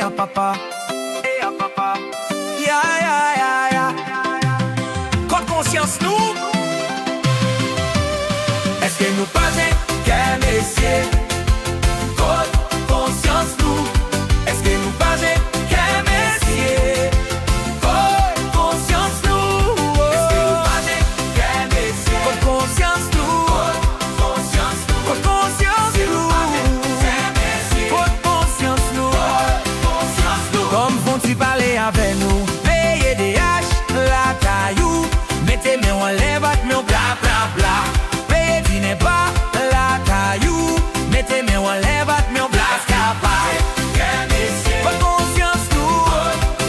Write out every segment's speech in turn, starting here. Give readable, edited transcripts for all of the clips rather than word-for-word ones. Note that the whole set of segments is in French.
a papa, ya, ya, ya, ya. Quand conscience nous, est-ce que nous pas qu'un messier? Quand conscience nous, est-ce que nous pas qu'un messier? Quand conscience nous, est-ce que nous pas qu'un messier? Quand conscience nous, quand conscience nous, quand conscience nous, quand conscience nous, comme vont-tu parler avec nous? Payez des haches, la caillou, mettez mes en lèvres, mes bla bla bla. Payez dîner pas, la caillou, mettez mes en lèvres, mes bla bla bla. Votre conscience nous,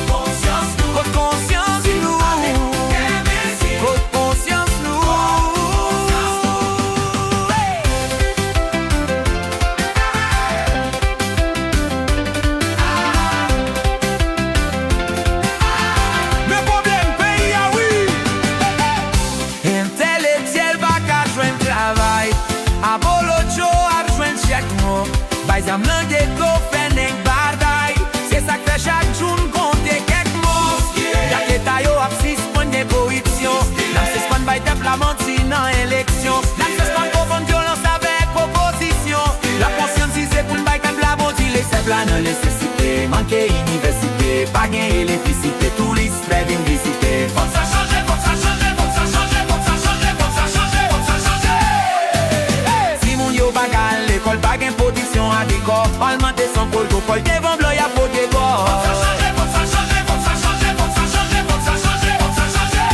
votre conscience nous, votre conscience nous. Le problème pays, ah oui. Intellectuel va qu'à joindre travail. A bolocho a joindre chaque mot. Baisam nan ghetto fait nèg bataille. C'est ça que fait chaque jour compter quelques mots. Y'a que tayo a 6 points de corruption. N'a c'est pas bay tep la menti dans élection. N'a c'est pas confondre violence avec opposition. La conscience c'est pour bay quand la bonté laisser plan dans nécessité. Manquer université, pas gain électricité, touristes rêve visiter. Faut ça changer, faut ça changer, faut ça changer, faut ça changer, faut ça changer, faut ça changer. Si moun yo bagal l'école pas gain production agricole, augmenter son protocole devant blanc y'a pour des corps. Faut ça changer, faut ça changer, faut ça changer, faut ça changer, faut ça changer, faut ça changer.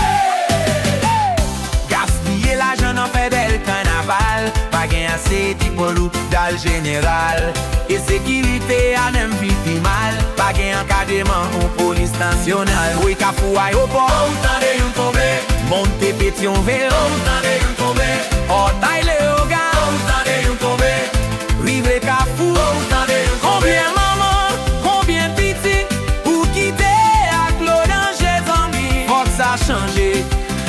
Gaspiller l'argent en fait bel carnaval, pas gain assez d'hypoloute dans le général. Et sécurité à n'aime plus mal, pas gain encadrement ou police nationale. Oui, Kafou aéroport, autant de yon tomber, monter pétion vélo, autant de yon tomber, oh taille le yoga, autant de yon tomber, rive Kafou, autant de yon tomber. Combien maman, combien petit, pour quitter à Claude Angers Zambi. Faut que ça change,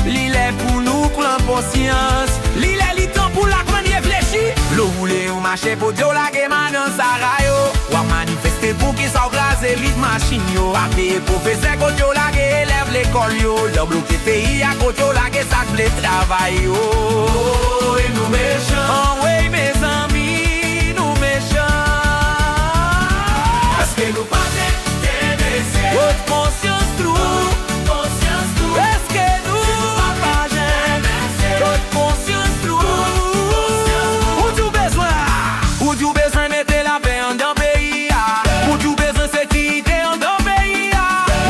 l'île est pour nous, clan conscience, l'île est le temps pour la grande réfléchie. L'eau voulait ou marcher pour Dieu la guerre dans sa rayo. Ou à manifester pour qui s'engrase vite machine yo. A payer professeur quand Dieu la guerre élève l'école yo. Le bloqué pays à côté la guerre ça plaît travail yo. Oh, et nous méchants. Oh oui mes amis, nous méchants. Est-ce que nous pas des votre conscience trou. Est-ce que nous pas des votre conscience trou. Ou du besoin mettre la paix en dans pays. Ou du besoin sécurité en dans pays.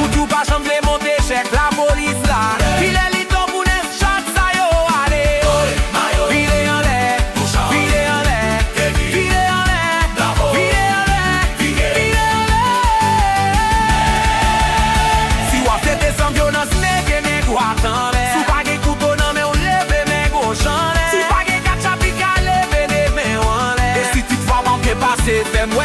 Ou du pas chambre monter chèque la police là. Il est le temps pour les chats ça yo allez. Vire en l'air, vire en l'air, vire en l'air, vire en l'air, vire en l'air. Si ou a fait descendre violence nègre nègre ou attend l'air. Si pas de couteau non mais on lève mes gauche en l'air. Si pas de quatre chapitres lever des mains en l'air. Et si tu te vois manquer passer fais-moi